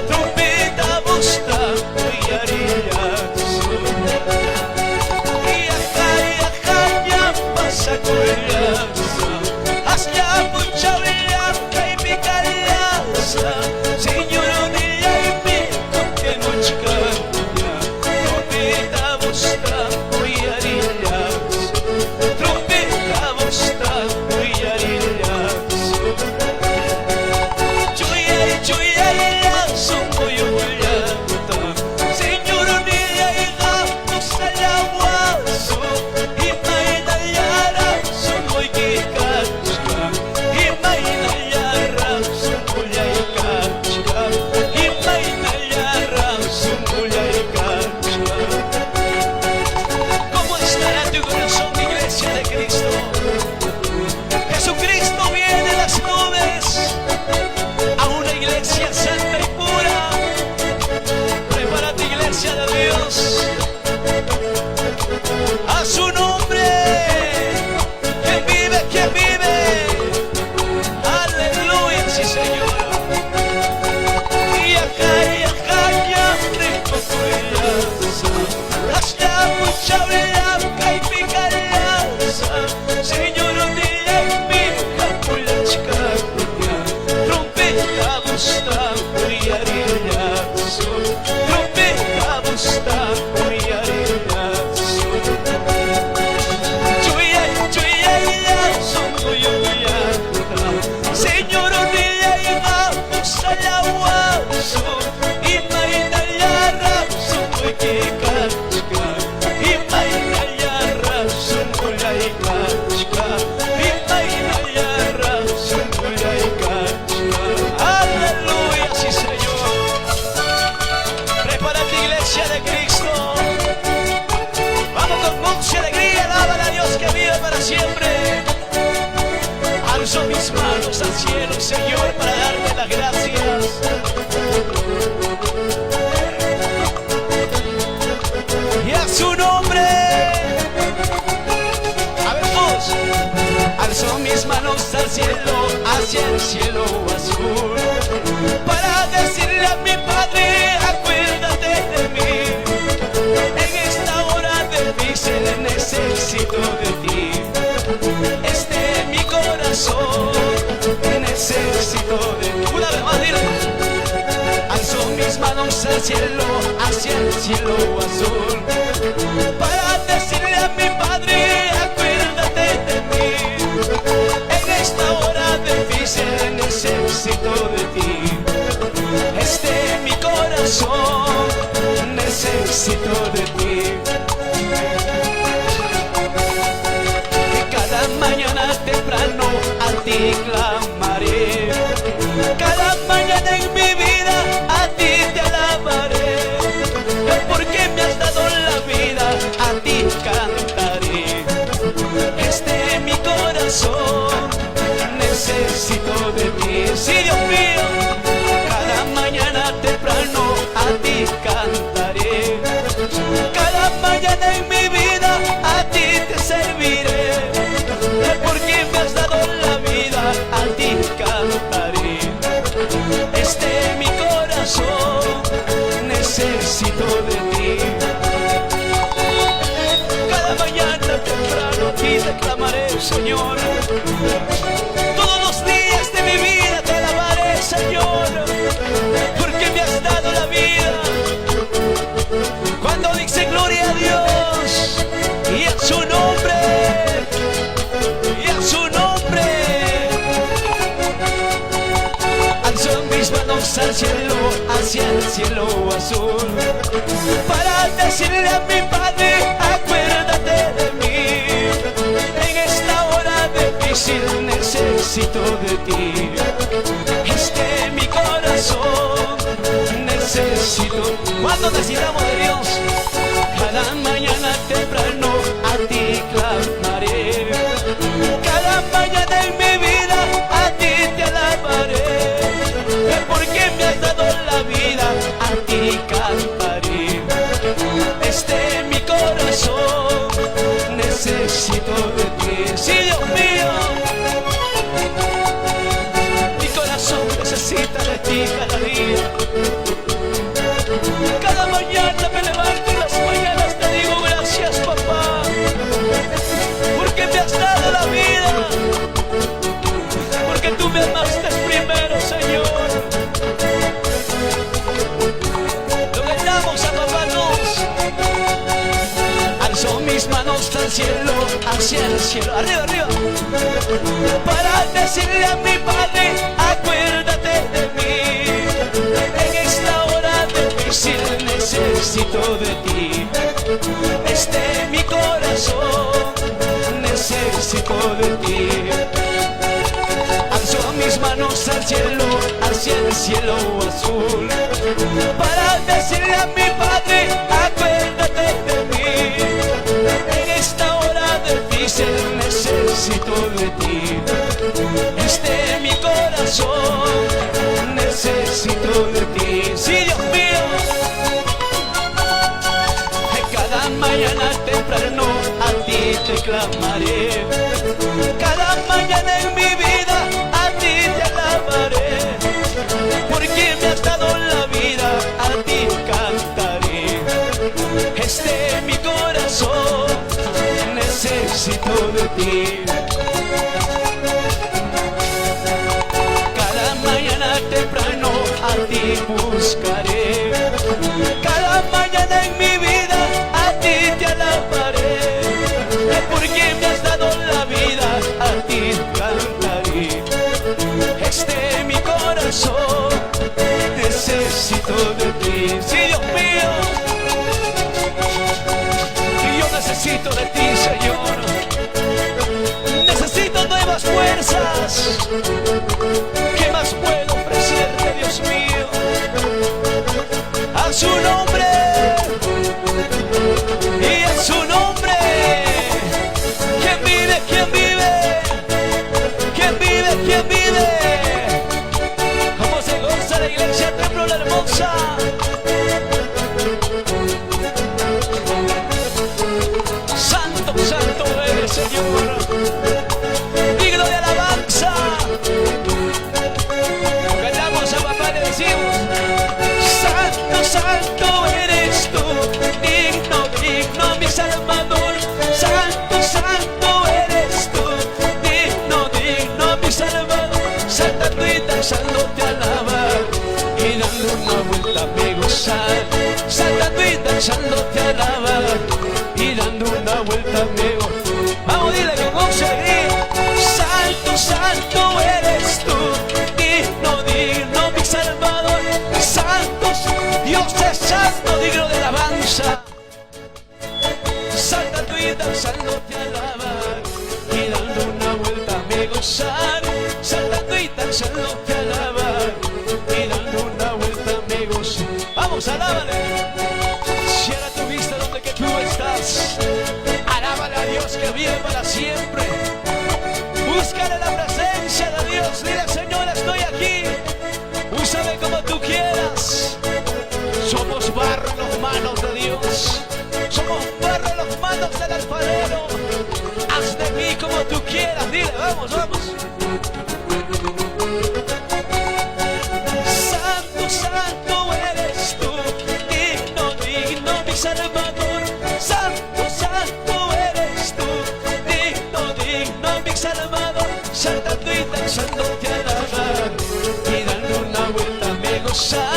trompeta bosta uyarılaksın. Yakaya kaya basa koyarsın, asla bu çavya kaybedersin. Señor diyeyim que no çıkar, trompeta bosta uyarılaksın, trompeta bosta uyarılaksın. Son boyu uyarda, Señor diyeyim salawaso, imayna yara son boy kikaçka, imayna yara son boyay kaçka, imayna yara son boyay kaçka. ¿Cómo estará tu corazón, iglesia de Cristo? Jesucristo viene en las nubes a una iglesia santa y pura. Prepárate, iglesia de Dios, a su nombre, que vive, aleluya, sí Señor. Y acá, rico cuidaza, hasta mucha blanca y picaraza, Señor, dile mi capula chica, trompeta bosta uyarılaksın, trompeta bosta uyarılaksın. Son boyu uyarda, Señor diyeyim salawaso, imayna yara son boy kikaçka, imayna yara son boyay kaçka, imayna yara son boyay kaçka. Aleluya, sí Señor. Prepárate, iglesia de Cristo. Vamos con gozo y alegría, alaban a Dios que vive para siempre. Alzo mis manos al cielo, Señor, para darte las gracias. Y a su nombre, habemos. Alzo mis manos al cielo, hacia el cielo azul, para decirle a mi Padre, acuérdate de mí. En esta hora difícil necesito de ti. Mi corazón necesito de ti. Una vez más, dile. Alzo mis manos al cielo, hacia el cielo azul, para decirle a mi Padre, acuérdate de mí. En esta hora difícil necesito de ti. Mi corazón necesito de ti. Cada mañana temprano a ti clamaré, cada mañana en mi vida a ti te alabaré, porque me has dado la vida, a ti cantaré. Mi corazón necesito de ti. Sí, Dios mío, cada mañana temprano a ti cantaré, cada mañana en mi vida a ti te serviré, porque me has dado la vida, a ti cantaré. Mi corazón necesito de ti. Cada mañana temprano a ti te clamaré, Señor. Todos los días de mi vida te alabaré, Señor, porque me has dado la vida. Cuando dice gloria a Dios y a su nombre, y a su nombre, alzo mis manos al cielo, hacia el cielo azul, para decirle a mi Padre, acuérdate de mí. En esta hora difícil necesito de ti. Mi corazón necesito. ¿Cuándo necesitamos de Dios? Cada mañana temprano a ti clamaré, cada mañana en mi vida a ti te alabaré, porque me has dado la vida, a ti cantaré. Mi corazón necesito de ti. Sí, Dios mío, mi corazón necesita de ti cada día. cielo, arriba, arriba. Para decirle a mi Padre, acuérdate de mí. En esta hora difícil necesito de ti. Mi corazón necesito de ti. Alzo mis manos al cielo, hacia el cielo azul, para decirle a mi Padre, acuérdate de mí. En esta hora difícil necesito de ti. Mi corazón necesito de ti. Sí, Dios mío. Cada mañana temprano a ti te clamaré. Cada mañana en mi vida a ti te alabaré. Porque me has dado la vida, a ti cantaré. Mi corazón necesito de ti. Cada mañana temprano a ti buscaré. Cada mañana en mi vida a ti te alabaré. Porque me has dado la vida, a ti cantaré. Mi corazón necesito de ti. Sí, Dios mío. Y yo necesito de ti, Señor. Necesito nuevas fuerzas. ¿Qué más puedo ofrecerte, Dios mío? A su nombre. Y a su nombre. ¿Quién vive? ¿Quién vive? ¿Quién vive? ¿Quién vive? ¿Cómo se goza la iglesia Templo La Hermosa? Santo, santo eres, Señor. Digno de alabanza. Cantamos a papá, le decimos: Santo, santo eres tú. Digno, digno, mi Salvador. Santo, santo eres tú. Digno, digno, mi Salvador. Saltando y danzando te alabar, y dando una vuelta me gozar. Saltando y danzando te alabar, y dando una vuelta me gozar. Vamos, dile con gozo y alegría. Santo, santo eres tú. Digno, digno, mi Salvador. Santo, Dios es santo, digno de alabanza. Saltando y danzando te alabar, y dando una vuelta me gozar. Saltando y danzando te alabar, y dando una vuelta me gozar. Vamos, alábale. Cierra tu vista donde que tú estás. Alábale a Dios que vive para siempre. Búscale la presencia de Dios. Dile: Señor, estoy aquí. Úsame como tú quieras. Somos barro en las manos de Dios. Somos barro en las manos del alfarero. Haz de mí como tú quieras. Dile: vamos, vamos. Santo, santo eres tú. Digno, digno, mi Salvador. Santo, santo eres tú. Digno, digno, mi Salvador. Saltando y danzando te alabar, y dando una vuelta me gozar.